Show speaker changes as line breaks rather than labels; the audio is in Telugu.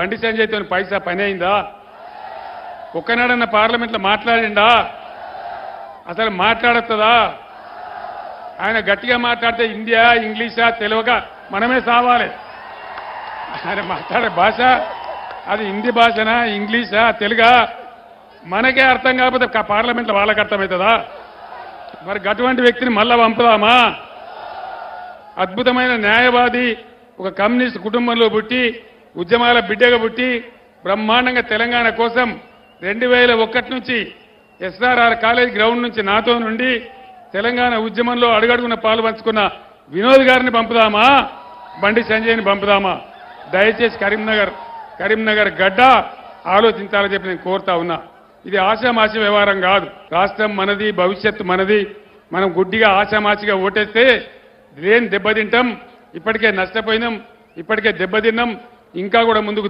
బండి సంజయ్తో పైసా పని అయిందా? ఒక్కనాడన్న పార్లమెంట్లో మాట్లాడిండా? అసలు మాట్లాడుతుందా? ఆయన గట్టిగా మాట్లాడితే ఇండియా ఇంగ్లీషా తెలుగుగా మనమే సావాలి. ఆయన మాట్లాడే భాష అది హిందీ భాషనా ఇంగ్లీషా తెలుగా మనకే అర్థం కాకపోతే పార్లమెంట్లో వాళ్ళకి అర్థమవుతుందా? మరి అటువంటి వ్యక్తిని మళ్ళా పంపుదామా? అద్భుతమైన న్యాయవాది, ఒక కమ్యూనిస్ట్ కుటుంబంలో పుట్టి ఉద్యమాల బిడ్డగా పుట్టి బ్రహ్మాండంగా తెలంగాణ కోసం 2001 నుంచి ఎస్ఆర్ఆర్ కాలేజ్ గ్రౌండ్ నుంచి నాతో నుండి తెలంగాణ ఉద్యమంలో అడుగడుగున పాలు పంచుకున్న వినోద్ గారిని పంపుదామా? బండి సంజయ్ని పంపుదామా? దయచేసి కరీంనగర్ గడ్డ ఆలోచించాలని చెప్పి నేను కోరుతా ఉన్నా. ఇది ఆశామాషి వ్యవహారం కాదు. రాష్ట్రం మనది, భవిష్యత్తు మనది. మనం గుడ్డిగా ఆశామాషిగా ఓటేస్తే లేని దెబ్బతింటాం. ఇప్పటికే నష్టపోయినాం, ఇప్పటికే దెబ్బతిన్నాం, ఇంకా కూడా ముందుకు